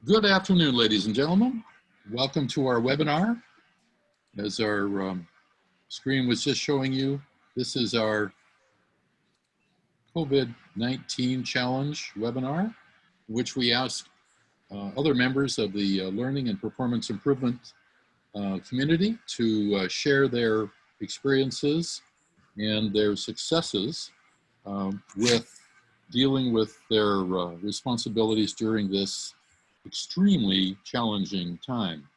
Good afternoon, ladies and gentlemen. Welcome to our webinar. As our screen was just showing you, this is our COVID-19 challenge webinar, which we asked other members of the learning and performance improvement community to share their experiences and their successes with dealing with their responsibilities during this extremely challenging time.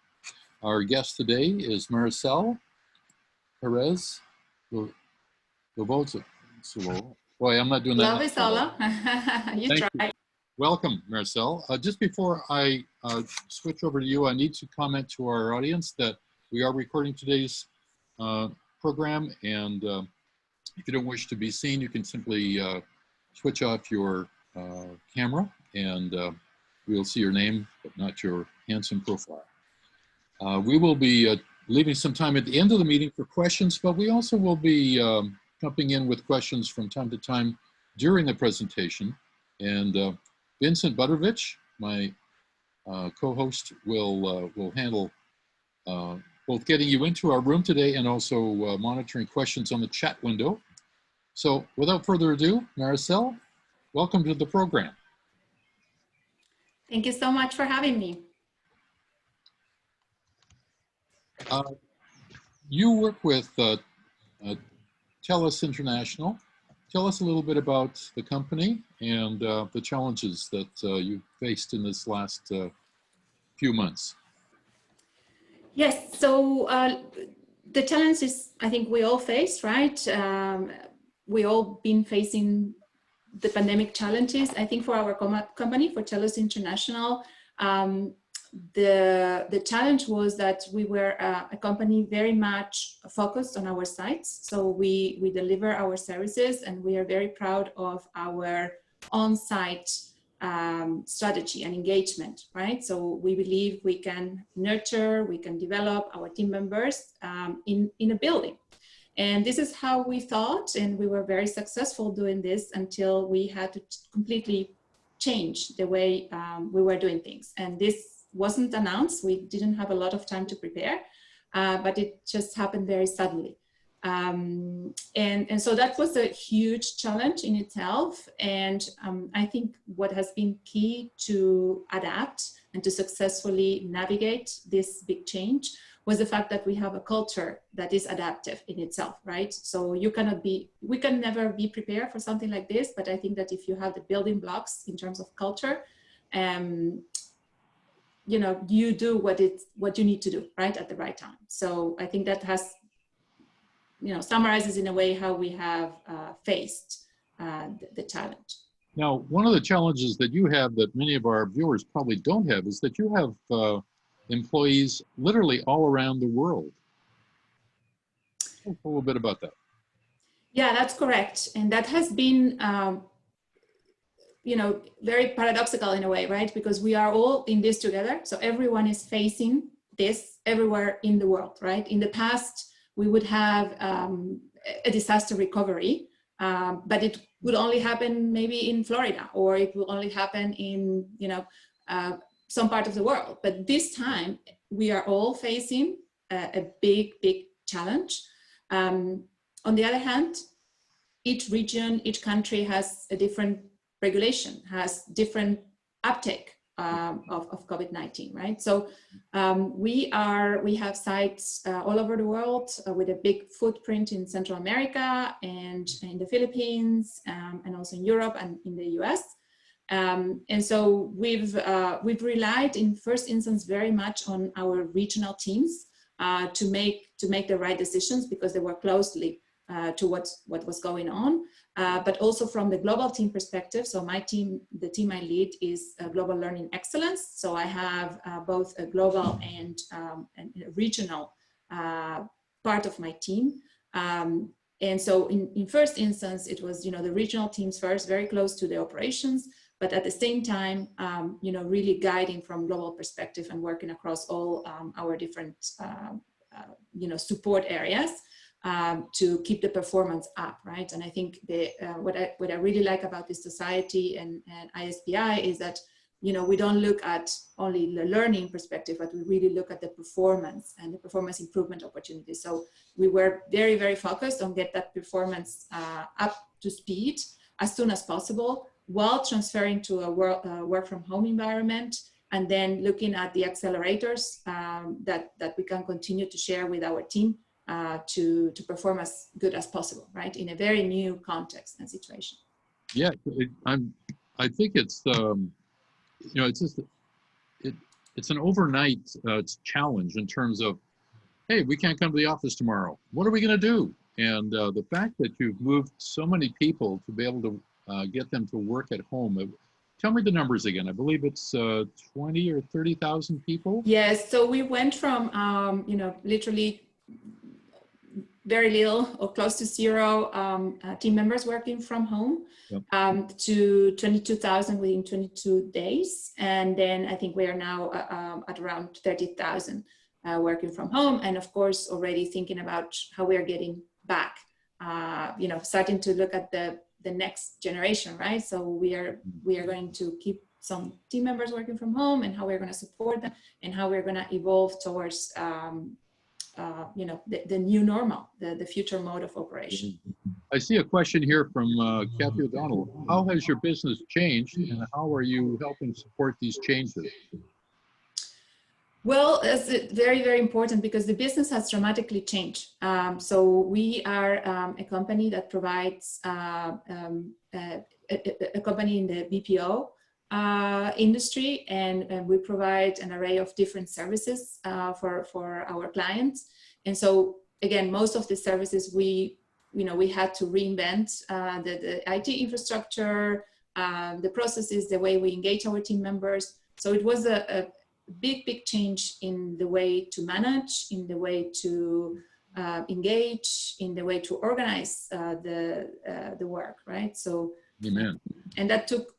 Our guest today is Maricel, Perez-Lovisolo. Boy, I'm not doing that. Lovisolo. You Thank try. you. Welcome, Maricel. Just before I switch over to you, I need to comment to our audience that we are recording today's program, and if you don't wish to be seen, you can simply switch off your camera, and we'll see your name, but not your handsome profile. We will be leaving some time at the end of the meeting for questions, but we also will be jumping in with questions from time to time during the presentation. And Vincent Buttervich, my co-host, will handle both getting you into our room today and also monitoring questions on the chat window. So without further ado, Maricel, welcome to the program. Thank you so much for having me. You work with TELUS International. Tell us a little bit about the company and the challenges that you faced in this last few months. Yes, so the challenges I think we all faced, right? We all been facing the pandemic challenges. I think for our company, for TELUS International, the challenge was that we were a company very much focused on our sites. So we deliver our services, and we are very proud of our on-site strategy and engagement, right? So we believe we can nurture, we can develop our team members in a building. And this is how we thought, and we were very successful doing this until we had to completely change the way we were doing things. And this wasn't announced. We didn't have a lot of time to prepare, but it just happened very suddenly. And so that was a huge challenge in itself. And I think what has been key to adapt and to successfully navigate this big change was the fact that we have a culture that is adaptive in itself, right? So we can never be prepared for something like this, but I think that if you have the building blocks in terms of culture, you know, you do what you need to do, right, at the right time. So I think that has, you know, summarizes in a way how we have faced the challenge. Now, one of the challenges that you have that many of our viewers probably don't have is that you have employees literally all around the world. Talk a little bit about that. Yeah, that's correct. And that has been, you know, very paradoxical in a way, right? Because we are all in this together. So everyone is facing this everywhere in the world, right? In the past, we would have a disaster recovery, but it would only happen maybe in Florida, or it will only happen in, you know, some part of the world. But this time we are all facing a big challenge. On the other hand, each region, each country has a different regulation, has different uptake of COVID-19, right? So we have sites all over the world with a big footprint in Central America and in the Philippines, and also in Europe and in the US. And so we've relied in first instance very much on our regional teams to make the right decisions, because they work closely to what was going on, but also from the global team perspective. So my team, the team I lead, is Global Learning Excellence. So I have both a global and a regional part of my team. And so in first instance, it was, you know, the regional teams first, very close to the operations, but at the same time, you know, really guiding from global perspective and working across all our different, you know, support areas to keep the performance up, right? And I think what I really like about this society and ISPI is that we don't look at only the learning perspective, but we really look at the performance and the performance improvement opportunities. So we were very, very focused on get that performance up to speed as soon as possible, while transferring to a work from home environment, and then looking at the accelerators that we can continue to share with our team to perform as good as possible, right, in a very new context and situation. Yeah, I think it's it's just it's an overnight challenge in terms of, hey, we can't come to the office tomorrow. What are we going to do? And the fact that you've moved so many people to be able to get them to work at home. Tell me the numbers again. I believe it's 20 or 30,000 people. Yes. So we went from literally very little or close to zero team members working from home, yep, to 22,000 within 22 days. And then I think we are now at around 30,000 working from home. And of course, already thinking about how we are getting back, starting to look at the next generation, right? So we are going to keep some team members working from home, and how we're going to support them, and how we're going to evolve towards the new normal, the future mode of operation. I see a question here from Kathy O'Donnell. How has your business changed, and how are you helping support these changes? Well, it's very, very important, because the business has dramatically changed. So we are a company that provides a company in the BPO industry, and we provide an array of different services for our clients. And so again, most of the services we had to reinvent the IT infrastructure, the processes, the way we engage our team members. So it was a big change in the way to manage, in the way to engage, in the way to organize the work, right? So, amen. And that took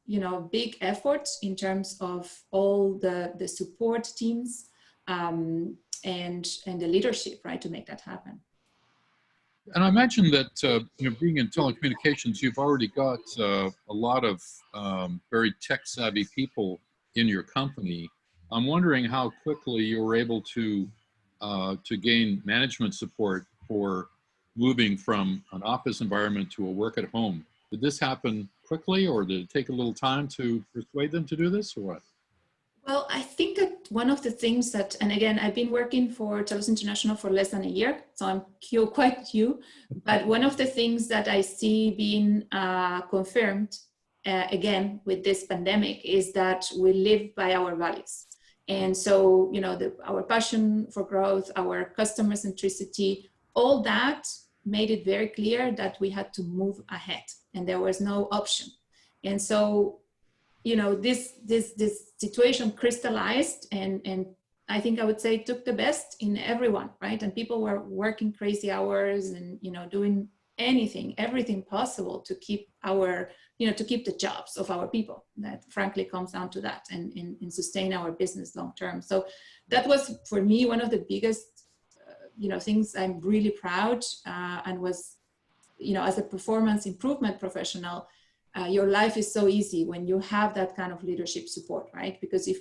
big effort in terms of all the support teams and the leadership, right, to make that happen. And I imagine that being in telecommunications, you've already got a lot of very tech-savvy people in your company. I'm wondering how quickly you were able to gain management support for moving from an office environment to a work at home. Did this happen quickly, or did it take a little time to persuade them to do this, or what? Well, I think that one of the things that, and again, I've been working for TELUS International for less than a year, so I'm quite new, but one of the things that I see being confirmed again with this pandemic is that we live by our values. And so, our passion for growth, our customer centricity, all that made it very clear that we had to move ahead, and there was no option. And so, this situation crystallized, and I think I would say took the best in everyone, right? And people were working crazy hours and, doing everything possible to keep to keep the jobs of our people. That frankly comes down to that, and sustain our business long term. So that was, for me, one of the biggest, things I'm really proud, and was, as a performance improvement professional, your life is so easy when you have that kind of leadership support, right? Because if,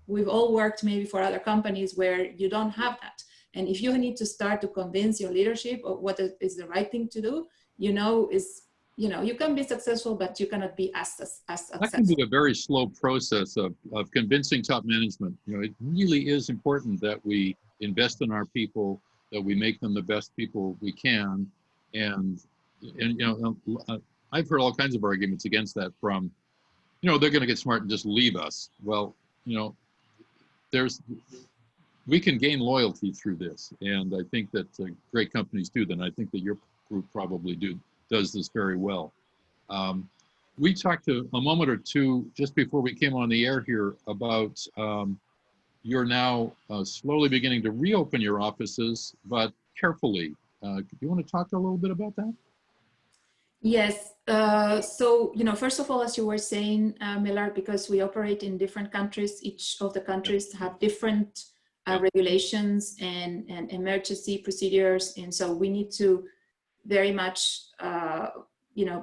we've all worked maybe for other companies where you don't have that. And if you need to start to convince your leadership of what is the right thing to do, you can be successful, but you cannot be as successful. That can be a very slow process of convincing top management. It really is important that we invest in our people, that we make them the best people we can. And I've heard all kinds of arguments against that from, they're going to get smart and just leave us. Well, we can gain loyalty through this. And I think that great companies do that. And I think that your group probably does this very well. We talked a moment or two just before we came on the air here about you're now slowly beginning to reopen your offices, but carefully. Do you want to talk a little bit about that? Yes. So, first of all, as you were saying, Millard, because we operate in different countries, each of the countries have different regulations and emergency procedures. And so we need to very much,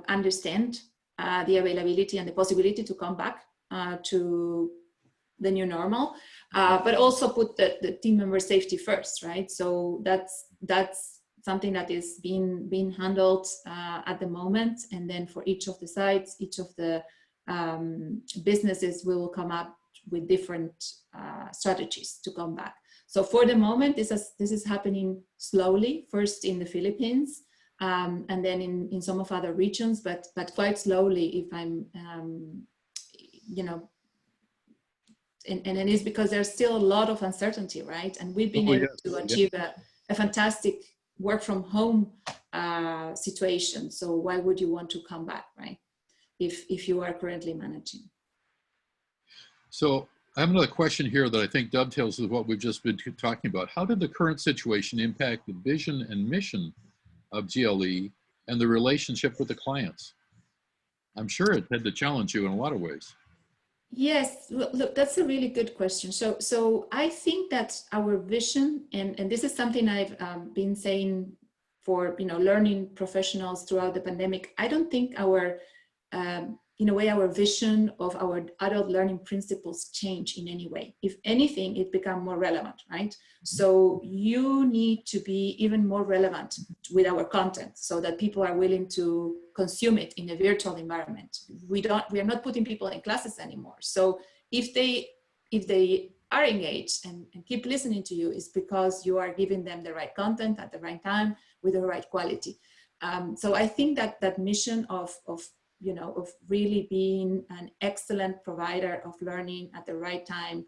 understand the availability and the possibility to come back to the new normal, but also put the team member safety first, right? So that's something that is being handled at the moment. And then for each of the sites, each of the businesses, we will come up with different strategies to come back. So for the moment, this is happening slowly, first in the Philippines, and then in some of other regions, but quite slowly, if I'm, you know, and it is because there's still a lot of uncertainty, right? And we've been able to achieve a fantastic work from home situation. So why would you want to come back, right? If you are currently managing. So I have another question here that I think dovetails with what we've just been talking about. How did the current situation impact the vision and mission of GLE and the relationship with the clients? I'm sure it had to challenge you in a lot of ways. Yes, look, that's a really good question. So I think that our vision, and this is something I've been saying for, you know, learning professionals throughout the pandemic. I don't think our, in a way, our vision of our adult learning principles change in any way. If anything, it become more relevant, right? So you need to be even more relevant with our content so that people are willing to consume it in a virtual environment. We are not putting people in classes anymore. So if they are engaged and keep listening to you, it's because you are giving them the right content at the right time with the right quality. So I think that mission of you know, of really being an excellent provider of learning at the right time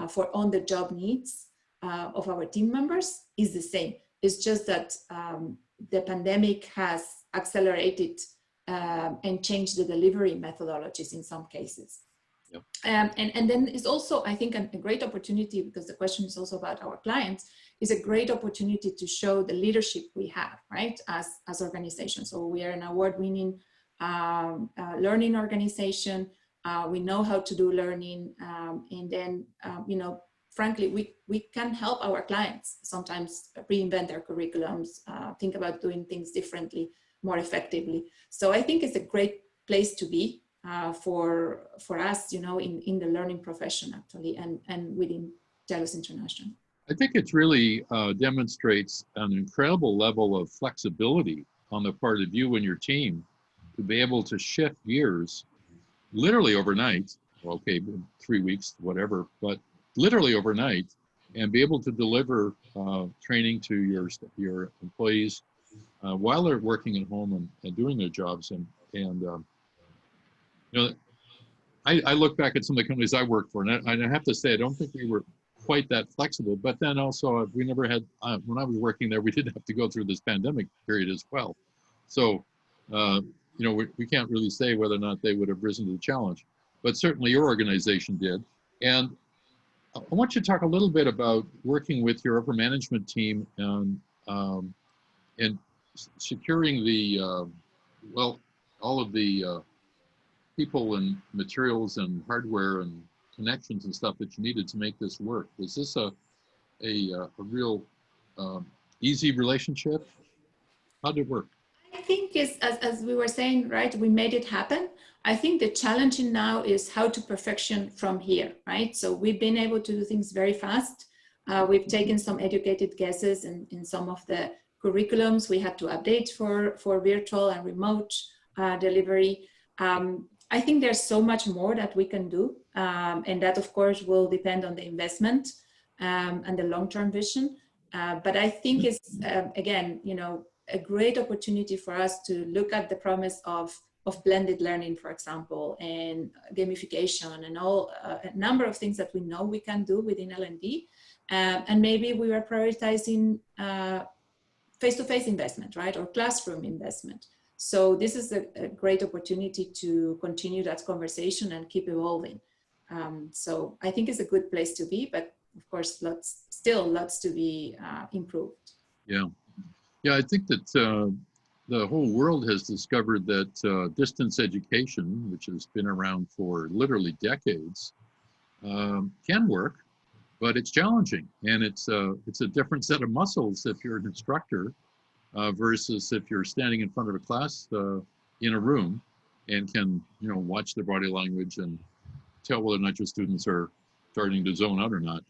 for on-the-job needs of our team members is the same. It's just that the pandemic has accelerated and changed the delivery methodologies in some cases. Yep. And then it's also, I think, a great opportunity, because the question is also about our clients, is a great opportunity to show the leadership we have, right, as organizations. So we are an award-winning learning organization. We know how to do learning, and then you know, frankly, we can help our clients sometimes reinvent their curriculums, think about doing things differently, more effectively. So I think it's a great place to be for us, you know, in the learning profession actually, and within TELUS International. I think it really demonstrates an incredible level of flexibility on the part of you and your team to be able to shift gears literally overnight, okay, 3 weeks, whatever, but literally overnight, and be able to deliver training to your employees while they're working at home and doing their jobs. And you know, I look back at some of the companies I worked for, and I have to say, I don't think we were quite that flexible, but then also we never had, when I was working there, we didn't have to go through this pandemic period as well. So, you know, we can't really say whether or not they would have risen to the challenge, but certainly your organization did. And I want you to talk a little bit about working with your upper management team and securing the, well, all of the people and materials and hardware and connections and stuff that you needed to make this work. Was this a real easy relationship? How did it work? I think as we were saying, right, we made it happen. I think the challenging now is how to perfection from here, right? So we've been able to do things very fast. We've taken some educated guesses in some of the curriculums we had to update for virtual and remote delivery. I think there's so much more that we can do. And that of course will depend on the investment and the long-term vision. But I think it's, again, you know, a great opportunity for us to look at the promise of blended learning, for example, and gamification and all a number of things that we know we can do within L&D. And maybe we are prioritizing face-to-face investment, right? Or classroom investment. So this is a great opportunity to continue that conversation and keep evolving. So I think it's a good place to be, but of course, still lots to be improved. Yeah. Yeah, I think that the whole world has discovered that distance education, which has been around for literally decades, can work, but it's challenging, and it's a different set of muscles if you're an instructor versus if you're standing in front of a class in a room and can, you know, watch their body language and tell whether or not your students are starting to zone out or not.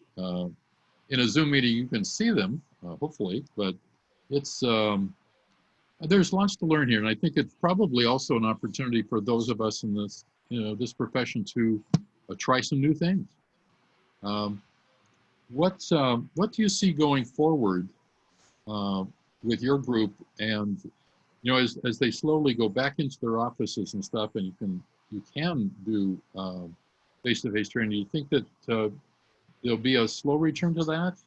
In a Zoom meeting, you can see them, hopefully, but it's there's lots to learn here, and I think it's probably also an opportunity for those of us in this, this profession to try some new things. What do you see going forward with your group, and as they slowly go back into their offices and stuff, and you can do face-to-face training? Do you think that there'll be a slow return to that?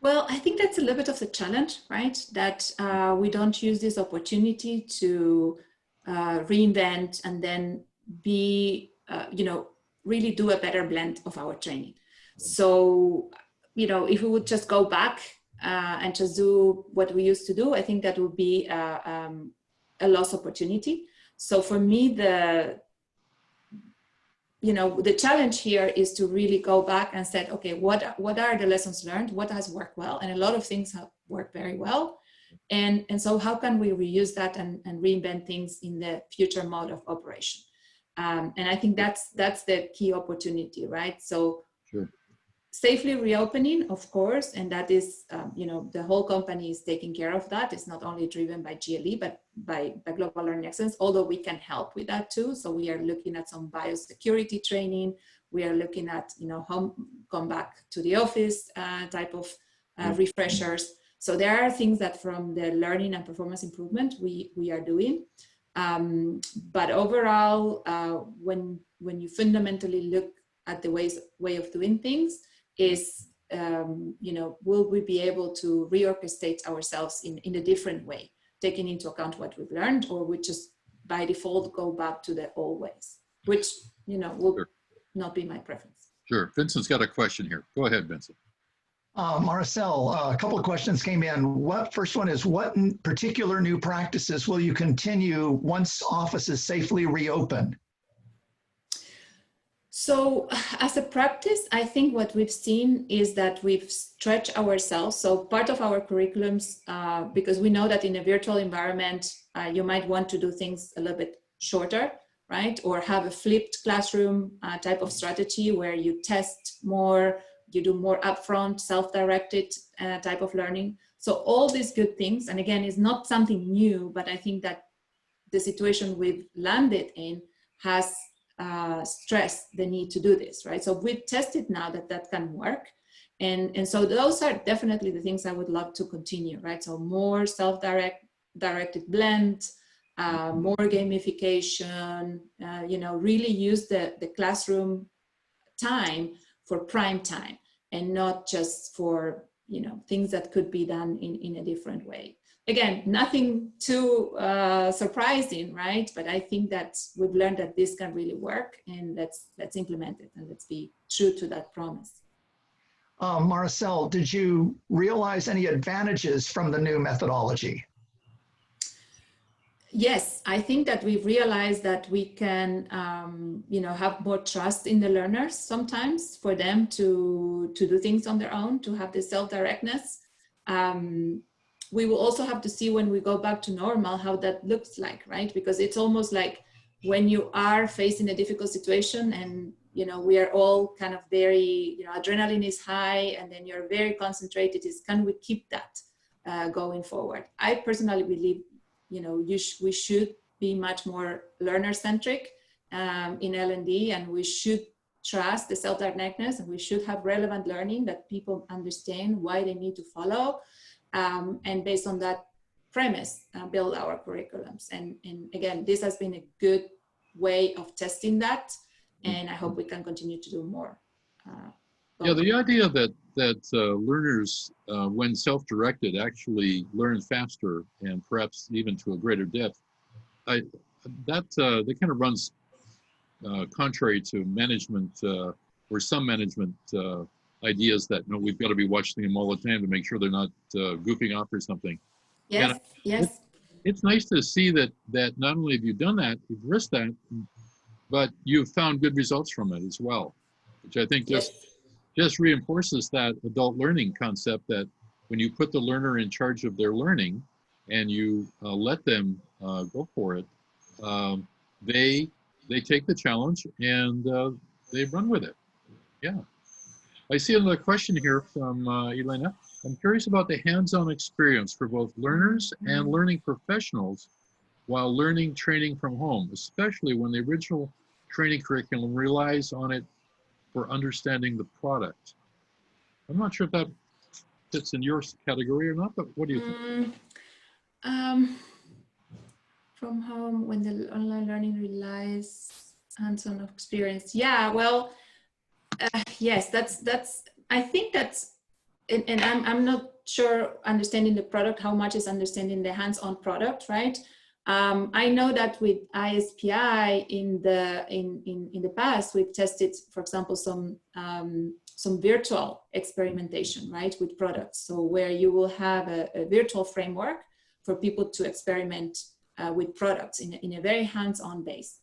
Well, I think that's a little bit of the challenge, right? That we don't use this opportunity to reinvent and then be, really do a better blend of our training. So, if we would just go back and just do what we used to do, I think that would be a lost opportunity. So for me, the challenge here is to really go back and say, okay, what are the lessons learned? What has worked well? And a lot of things have worked very well. And so how can we reuse that and reinvent things in the future mode of operation? And I think that's the key opportunity, right? So sure. Safely reopening, of course, and that is, the whole company is taking care of that. It's not only driven by GLE, but by Global Learning Excellence, although we can help with that too. So we are looking at some biosecurity training. We are looking at, come back to the office type of refreshers. So there are things that from the learning and performance improvement we are doing. But overall, when you fundamentally look at the way of doing things, is, will we be able to reorchestrate ourselves in a different way, taking into account what we've learned, or we just by default go back to the old ways, which, will sure. not be my preference. Sure. Vincent's got a question here. Go ahead, Vincent. Maricel, a couple of questions came in. First one is, what particular new practices will you continue once offices safely reopen? So as a practice, I think what we've seen is that we've stretched ourselves. So part of our curriculums, because we know that in a virtual environment, you might want to do things a little bit shorter, right? Or have a flipped classroom type of strategy where you test more, you do more upfront, self-directed type of learning. So all these good things, and again, it's not something new, but I think that the situation we've landed in has stress the need to do this, right? So we've tested now that can work. And so those are definitely the things I would love to continue, right? So more self-directed blend, more gamification, really use the classroom time for prime time and not just for, things that could be done in a different way. Again, nothing too surprising, right? But I think that we've learned that this can really work, and let's implement it and let's be true to that promise. Maricel, did you realize any advantages from the new methodology? Yes, I think that we've realized that we can, have more trust in the learners sometimes for them to do things on their own, to have the self-directness. We will also have to see when we go back to normal how that looks like, right? Because it's almost like when you are facing a difficult situation and, we are all kind of very, adrenaline is high and then you're very concentrated, can we keep that going forward? I personally believe, we should be much more learner-centric in L&D, and we should trust the self-directness, and we should have relevant learning that people understand why they need to follow. And based on that premise, build our curriculums. And again, this has been a good way of testing that, and I hope we can continue to do more. Yeah, the idea that learners, when self-directed, actually learn faster and perhaps even to a greater depth, that kind of runs contrary to management or some management ideas that we've got to be watching them all the time to make sure they're not goofing off or something. Yes, yes. It's nice to see that not only have you done that, you've risked that, but you've found good results from it as well, which I think just reinforces that adult learning concept, that when you put the learner in charge of their learning and you let them go for it, they they take the challenge and they run with it. Yeah. I see another question here from Elena. I'm curious about the hands-on experience for both learners and learning professionals while learning training from home, especially when the original training curriculum relies on it for understanding the product. I'm not sure if that fits in your category or not, but what do you think? From home, when the online learning relies hands-on experience. Yeah, well, yes, I think that's, and I'm not sure understanding the product, how much is understanding the hands-on product, right? I know that with ISPI in the past, we've tested, for example, some virtual experimentation, right, with products. So where you will have a virtual framework for people to experiment with products in a very hands-on base.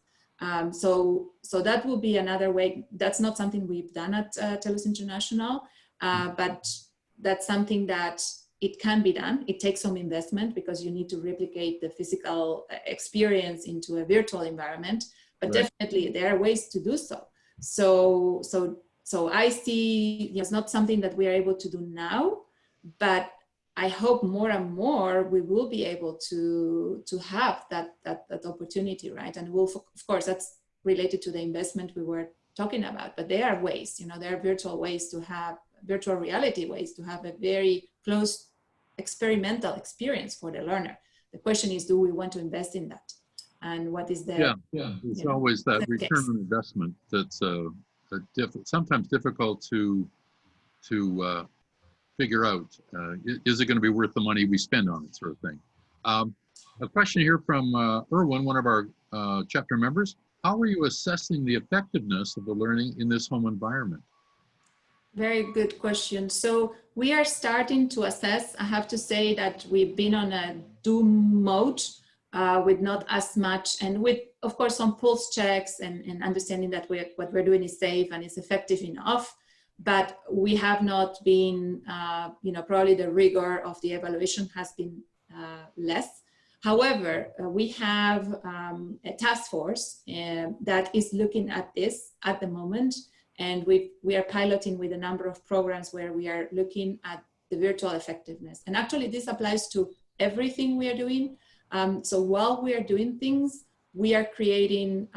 So that will be another way. That's not something we've done at TELUS International, but that's something that it can be done. It takes some investment because you need to replicate the physical experience into a virtual environment, but right. Definitely there are ways to do so. So I see, it's not something that we are able to do now, but I hope more and more we will be able to have that opportunity, right? And we'll, of course, that's related to the investment we were talking about, but there are ways, there are virtual ways to have, virtual reality ways to have a very close experimental experience for the learner. The question is, do we want to invest in that? And what is the... Yeah. It's always that return on investment that's sometimes difficult to figure out. Is it going to be worth the money we spend on it, sort of thing? A question here from Erwin, one of our chapter members. How are you assessing the effectiveness of the learning in this home environment? Very good question. So we are starting to assess. I have to say that we've been on a do mode with not as much, and with, of course, some pulse checks and understanding that what we're doing is safe and is effective enough. But we have not been, probably the rigor of the evaluation has been less. However, we have a task force that is looking at this at the moment, and we are piloting with a number of programs where we are looking at the virtual effectiveness. And actually, this applies to everything we are doing. So while we are doing things, we are creating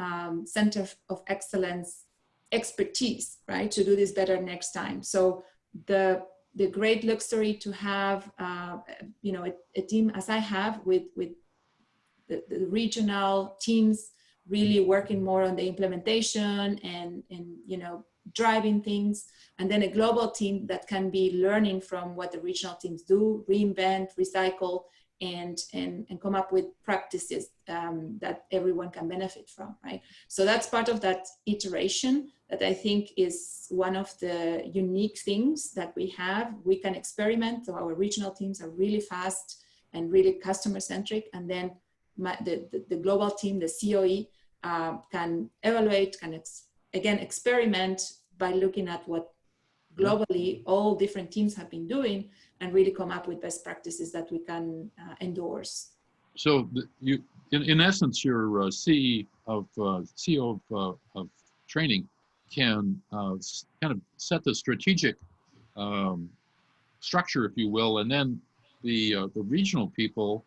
Center of Excellence expertise, right, to do this better next time. So the great luxury to have, a team as I have with the regional teams really working more on the implementation and driving things, and then a global team that can be learning from what the regional teams do, reinvent, recycle, and come up with practices that everyone can benefit from, right? So that's part of that iteration that I think is one of the unique things that we have. We can experiment, so our regional teams are really fast and really customer-centric, and then the global team, the COE, can evaluate, again, experiment by looking at what globally all different teams have been doing and really come up with best practices that we can endorse. So in essence, your CEO of training can kind of set the strategic structure, if you will, and then the regional people,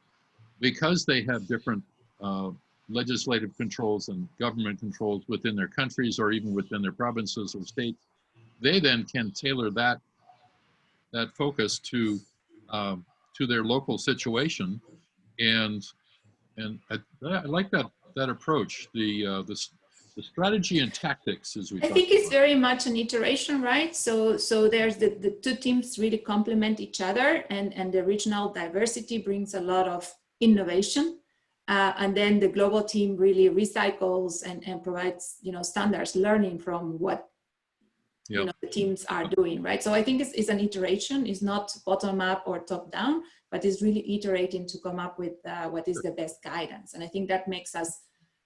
because they have different legislative controls and government controls within their countries or even within their provinces or states, they then can tailor that focus to their local situation, and I like that approach. The strategy and tactics, as we I think it's very much an iteration, right? So there's the two teams really complement each other, and the regional diversity brings a lot of innovation. And then the global team really recycles and provides, standards, learning from what the teams are doing, right? So I think it's an iteration. It's not bottom up or top down, but it's really iterating to come up with what is the best guidance. And I think that makes us,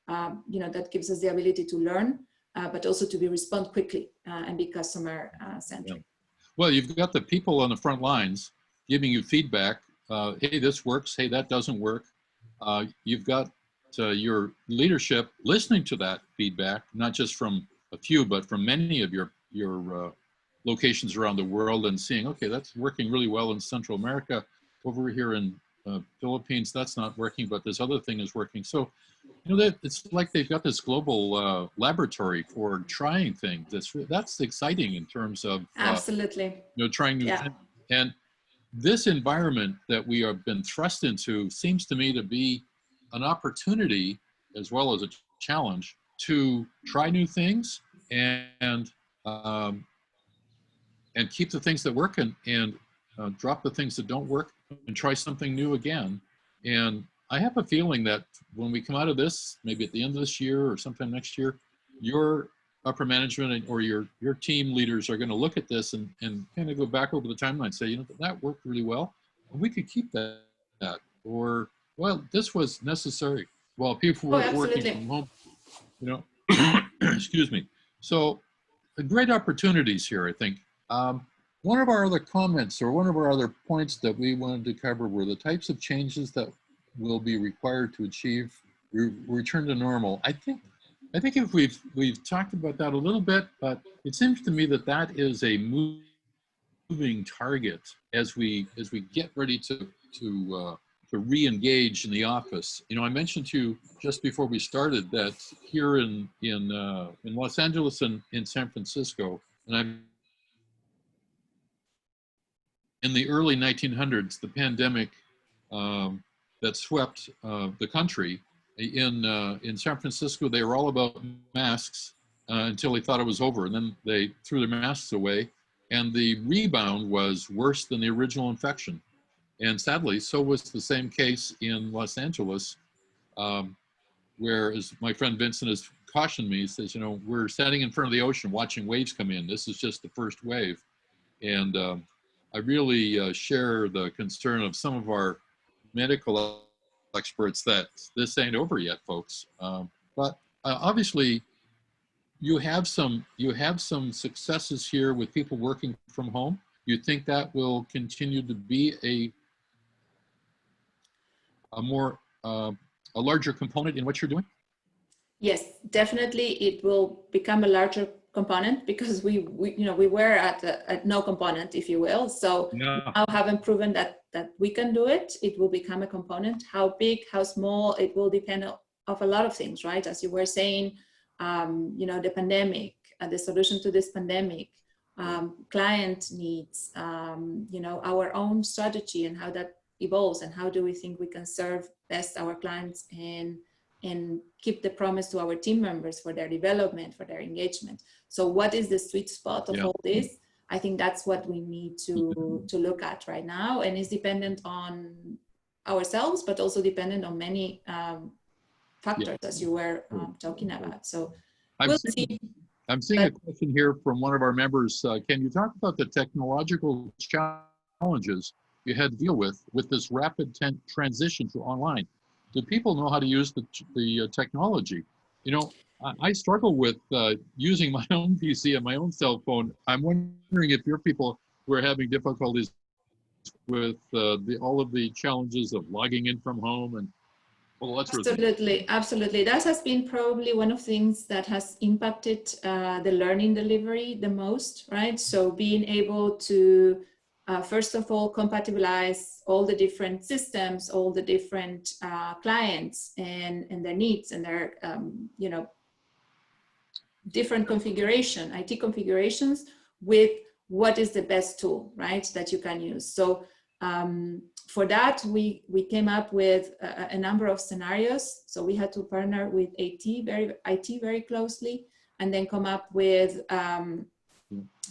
that gives us the ability to learn, but also to respond quickly and be customer centric. Well, you've got the people on the front lines giving you feedback. Hey, this works. Hey, that doesn't work. You've got your leadership listening to that feedback, not just from a few, but from many of your locations around the world, and seeing, okay, that's working really well in Central America. Over here in Philippines, that's not working, but this other thing is working. So, you know, it's like they've got this global laboratory for trying things. That's exciting in terms of absolutely, you know, trying new things. And this environment that we have been thrust into seems to me to be an opportunity as well as a challenge to try new things and keep the things that work and drop the things that don't work and try something new again. And I have a feeling that when we come out of this, maybe at the end of this year or sometime next year, your upper management or your team leaders are going to look at this and kind of go back over the timeline and say, you know, that worked really well. And we could keep that. Or, well, this was necessary while people were working from home, you know, excuse me. So great opportunities here, I think. One of our other comments or one of our other points that we wanted to cover were the types of changes that will be required to achieve return to normal. I think if we've talked about that a little bit, but it seems to me that is a moving target as we get ready to re-engage in the office. You know, I mentioned to you just before we started that here in Los Angeles and in San Francisco, and I'm in the early 1900s, the pandemic that swept the country. In San Francisco, they were all about masks until they thought it was over, and then they threw their masks away, and the rebound was worse than the original infection. And sadly, so was the same case in Los Angeles, where, as my friend Vincent has cautioned me, he says, you know, we're standing in front of the ocean watching waves come in. This is just the first wave. And I really share the concern of some of our medical experts that this ain't over yet, folks. But obviously, you have some successes here with people working from home. You think that will continue to be a larger component in what you're doing? Yes, definitely, it will become a larger component because we were at no component, if you will. So now having proven that we can do it, it will become a component. How big, how small, it will depend of a lot of things, right? As you were saying, you know, the pandemic, the solution to this pandemic, client needs, you know, our own strategy and how that evolves, and how do we think we can serve best our clients and keep the promise to our team members for their development, for their engagement. So what is the sweet spot of all this? I think that's what we need to look at right now, and it's dependent on ourselves, but also dependent on many factors, as you were talking about. So we'll see. I'm seeing a question here from one of our members. Can you talk about the technological challenges you had to deal with this rapid transition to online? Do people know how to use the technology? You know, I struggle with using my own PC and my own cell phone. I'm wondering if your people were having difficulties with all of the challenges of logging in from home and all that sort of thing. Absolutely. That has been probably one of the things that has impacted the learning delivery the most, right? So being able to first of all, compatibilize all the different systems, all the different clients and their needs and their, you know, different configuration, IT configurations with what is the best tool, right, that you can use. So for that, we came up with a number of scenarios. So we had to partner with IT very closely, and then come up with,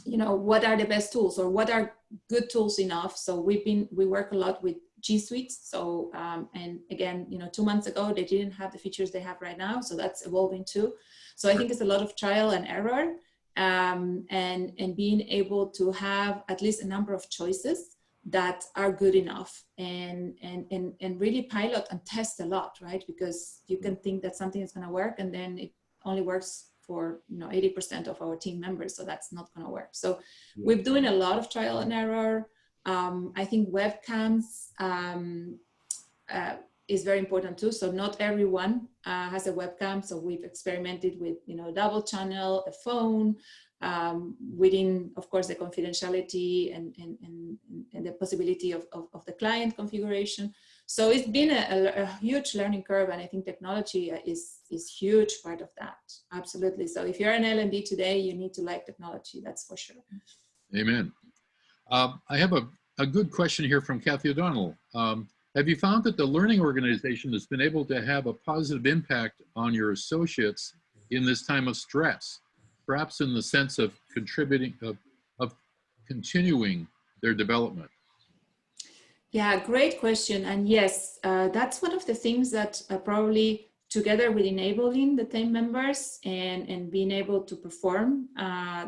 you know, what are the best tools or what are good tools enough. So we work a lot with G Suites. So, and again, you know, 2 months ago, they didn't have the features they have right now. So that's evolving too. So I think it's a lot of trial and error, and being able to have at least a number of choices that are good enough, and really pilot and test a lot, right? Because you can think that something is going to work, and then it only works for, you know, 80% of our team members. So that's not going to work. So we're doing a lot of trial and error. I think webcams is very important too. So not everyone has a webcam. So we've experimented with, double channel, a phone, within, of course, the confidentiality and the possibility of the client configuration. So it's been a huge learning curve, and I think technology is huge part of that. Absolutely. So if you're an L&D today, you need to like technology, that's for sure. Amen. I have a good question here from Kathy O'Donnell. Have you found that the learning organization has been able to have a positive impact on your associates in this time of stress, perhaps in the sense of contributing, of continuing their development? Yeah, great question. And yes, that's one of the things that probably together with enabling the team members and being able to perform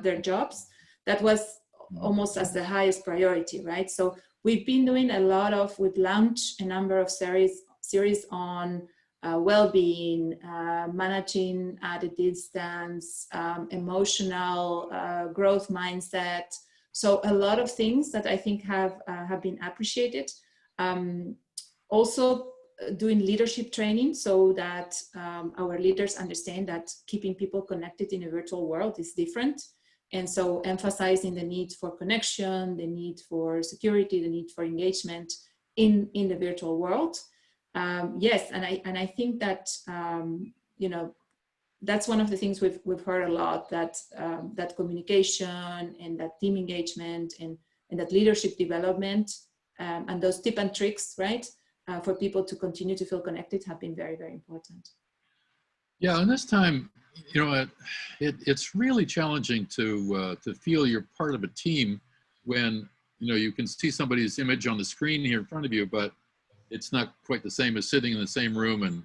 their jobs, that was almost as the highest priority, right? So we've been doing a lot of, we've launched a number of series on well-being, managing at a distance, emotional growth mindset. So a lot of things that I think have been appreciated. Also doing leadership training so that our leaders understand that keeping people connected in a virtual world is different. And so emphasizing the need for connection, the need for security, the need for engagement in the virtual world. Yes, and I think that, that's one of the things we've heard a lot, that that communication and that team engagement and that leadership development and those tips and tricks, right, for people to continue to feel connected have been very, very important. Yeah, and this time, it's really challenging to feel you're part of a team when, you can see somebody's image on the screen here in front of you, but it's not quite the same as sitting in the same room and,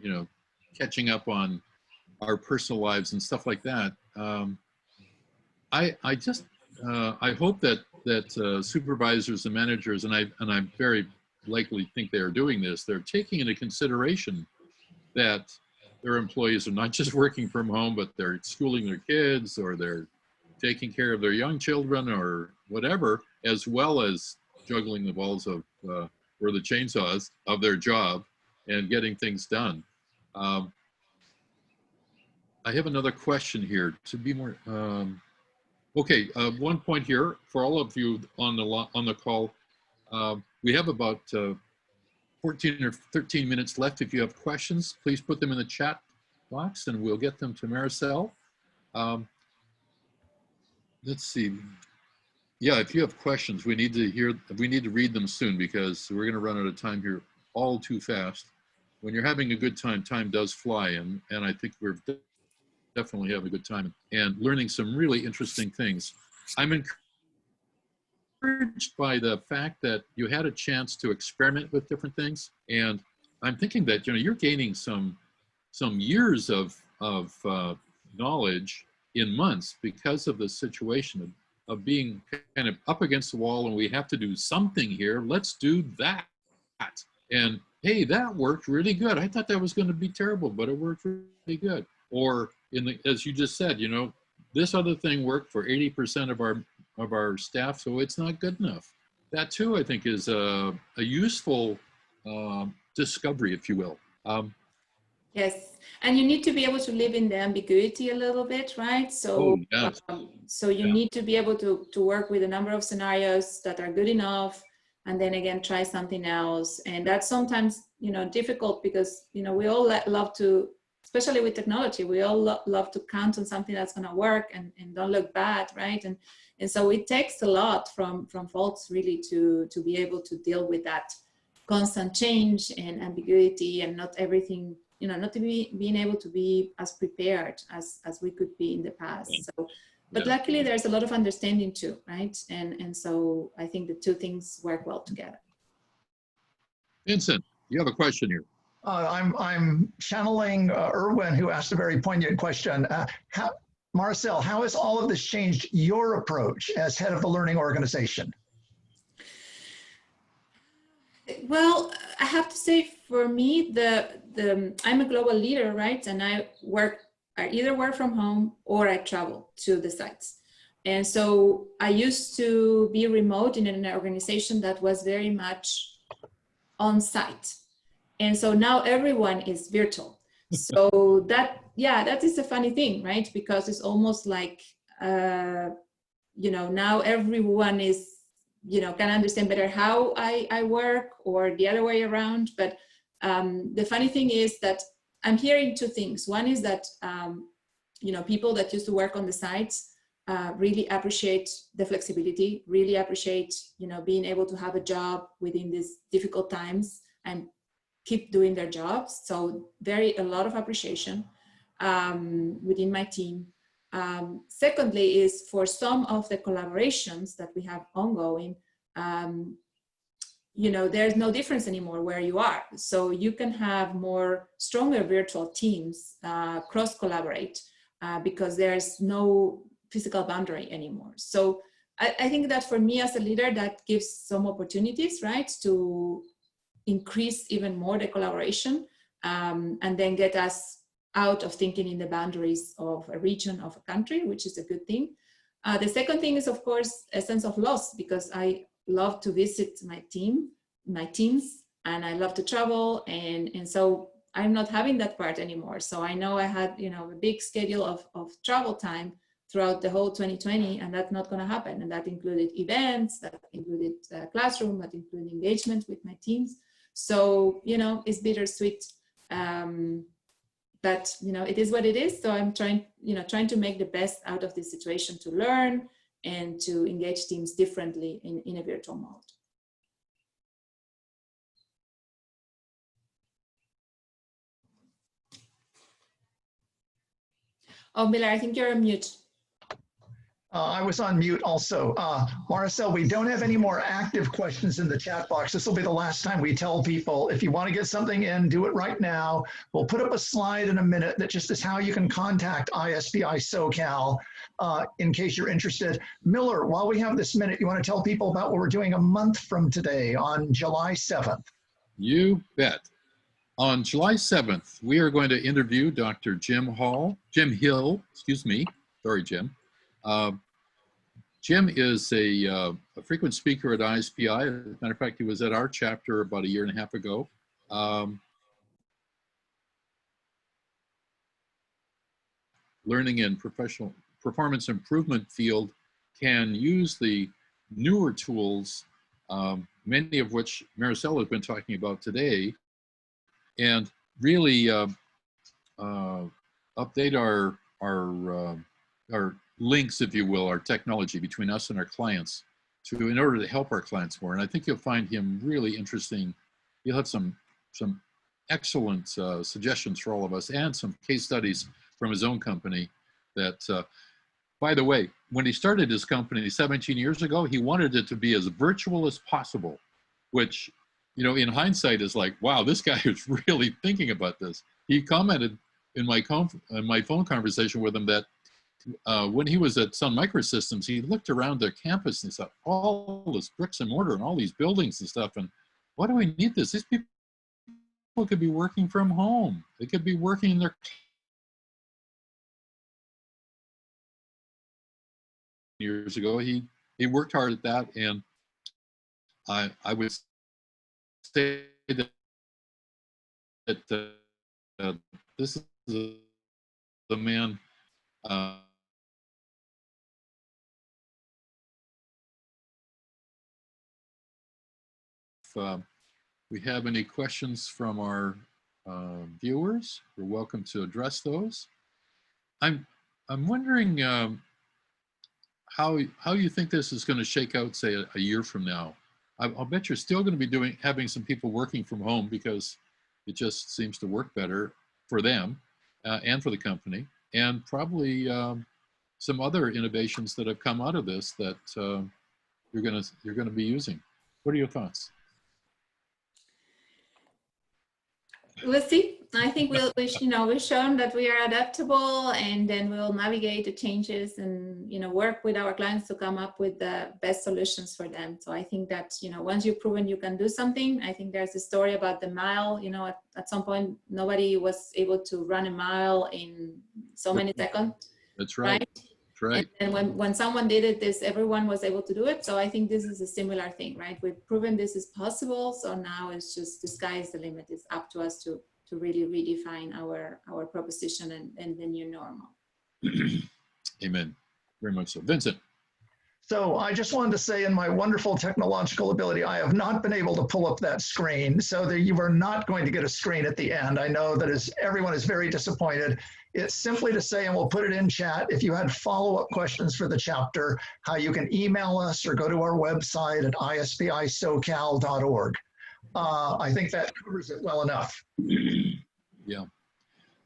catching up on our personal lives and stuff like that. I hope that supervisors and managers, and I very likely think they are doing this, they're taking into consideration that their employees are not just working from home, but they're schooling their kids, or they're taking care of their young children or whatever, as well as juggling the balls of or the chainsaws of their job and getting things done. I have another question here to be more, okay, one point here for all of you on the call. We have about 14 or 13 minutes left. If you have questions, please put them in the chat box and we'll get them to Maricel. Let's see. Yeah, if you have questions, we need to read them soon, because we're gonna run out of time here all too fast. When you're having a good time, time does fly, and I think we're definitely having a good time and learning some really interesting things. I'm encouraged by the fact that you had a chance to experiment with different things, and I'm thinking that you're gaining some years of knowledge in months because of the situation of being kind of up against the wall, and we have to do something here. Let's do that. And hey, that worked really good. I thought that was going to be terrible, but it worked really good. Or as you just said, this other thing worked for 80% of our staff, so it's not good enough. That too, I think, is a useful discovery, if you will. Yes, and you need to be able to live in the ambiguity a little bit, right? So, yes. So you need to be able to work with a number of scenarios that are good enough, and then again, try something else. And that's sometimes, difficult, because, we all love to, especially with technology, we all love to count on something that's going to work and don't look bad, right? And so it takes a lot from folks really to be able to deal with that constant change and ambiguity, and not everything, not to being able to be as prepared as we could be in the past. So, but luckily there's a lot of understanding too, right? And so I think the two things work well together. Vincent, you have a question here. I'm channeling Erwin, who asked a very poignant question. Maricel, how has all of this changed your approach as head of the learning organization? Well, I have to say, for me, I'm a global leader, right? And I either work from home or I travel to the sites. And so I used to be remote in an organization that was very much on site. And so now everyone is virtual. So that, yeah, that is a funny thing, right? Because it's almost like, you know, now everyone is, you know, can understand better how I work, or the other way around. But the funny thing is that I'm hearing two things. One is that, you know, people that used to work on the sites really appreciate the flexibility, really appreciate, you know, being able to have a job within these difficult times and keep doing their jobs. So a lot of appreciation within my team. Secondly is for some of the collaborations that we have ongoing, you know, there's no difference anymore where you are. So you can have more stronger virtual teams cross collaborate because there's no physical boundary anymore. So I think that for me as a leader, that gives some opportunities, right, to increase even more the collaboration and then get us out of thinking in the boundaries of a region, of a country, which is a good thing. The second thing is, of course, a sense of loss, because I love to visit my teams, and I love to travel. And so I'm not having that part anymore. So I know I had, you know, a big schedule of travel time throughout the whole 2020, and that's not going to happen. And that included events, that included classroom, that included engagement with my teams. So, you know, it's bittersweet. But, you know, it is what it is. So I'm trying to make the best out of this situation, to learn and to engage teams differently in a virtual mode. Oh, Miller, I think you're on mute. I was on mute also. Maricel, we don't have any more active questions in the chat box. This will be the last time we tell people, if you want to get something in, do it right now. We'll put up a slide in a minute that just is how you can contact ISPI SoCal in case you're interested. Miller, while we have this minute, you want to tell people about what we're doing a month from today on July 7th? You bet. On July 7th, we are going to interview Dr. Jim Hill, excuse me. Sorry, Jim. Jim is a frequent speaker at ISPI. As a matter of fact, he was at our chapter about 1.5 years ago. Learning and professional performance improvement field can use the newer tools, many of which Maricel has been talking about today, and really update our links, if you will, our technology between us and our clients in order to help our clients more. And I think you'll find him really interesting. He'll have some excellent suggestions for all of us, and some case studies from his own company that, by the way, when he started his company 17 years ago, he wanted it to be as virtual as possible, which, you know, in hindsight is like, wow, this guy is really thinking about this. He commented in my phone conversation with him that when he was at Sun Microsystems, he looked around the campus and he saw all this bricks and mortar and all these buildings and stuff. And why do we need this? These people could be working from home. They could be working in their years ago. He worked hard at that, and I would say that this is the man. If we have any questions from our viewers, we're welcome to address those. I'm wondering how you think this is going to shake out, say, a year from now. I'll bet you're still going to be having some people working from home because it just seems to work better for them and for the company, and probably some other innovations that have come out of this that you're going to be using. What are your thoughts? We'll see. I think we've shown that we are adaptable, and then we'll navigate the changes and, you know, work with our clients to come up with the best solutions for them. So I think that, you know, once you've proven you can do something, I think there's a story about the mile, you know, at some point, nobody was able to run a mile in so many seconds. That's right. That's right. And when someone did it, everyone was able to do it. So I think this is a similar thing, right? We've proven this is possible. So now it's just the sky is the limit. It's up to us to really redefine our proposition and the new normal. Amen. Very much so. Vincent. So I just wanted to say, in my wonderful technological ability, I have not been able to pull up that screen, so that you are not going to get a screen at the end. I know that everyone is very disappointed. It's simply to say, and we'll put it in chat, if you had follow-up questions for the chapter, how you can email us or go to our website at ISPI SoCal.org. I think that covers it well enough. Yeah.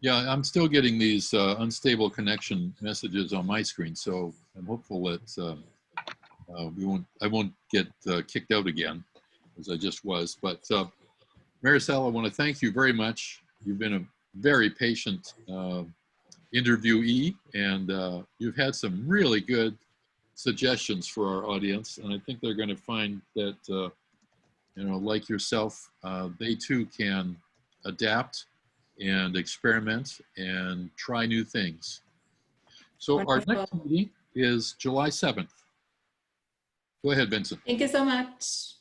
Yeah, I'm still getting these unstable connection messages on my screen, so I'm hopeful that I won't get kicked out again, as I just was. But Maricel, I want to thank you very much. You've been a very patient interviewee, and you've had some really good suggestions for our audience, and I think they're going to find that, you know, like yourself, they too can adapt and experiment and try new things. So our next meeting is July 7th. Go ahead, Vincent. Thank you so much.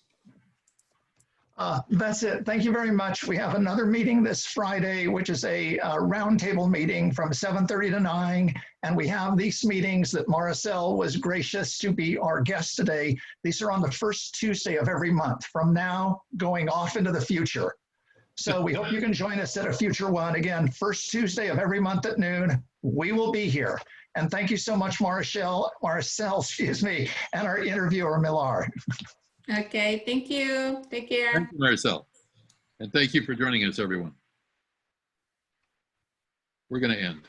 That's it. Thank you very much. We have another meeting this Friday, which is a roundtable meeting from 7:30 to 9. And we have these meetings that Maricel was gracious to be our guest today. These are on the first Tuesday of every month from now going off into the future. So we hope you can join us at a future one. Again, first Tuesday of every month at noon, we will be here. And thank you so much, Maricel, excuse me, and our interviewer, Millar. Okay, thank you. Take care. Thank you, Maricel. And thank you for joining us, everyone. We're going to end.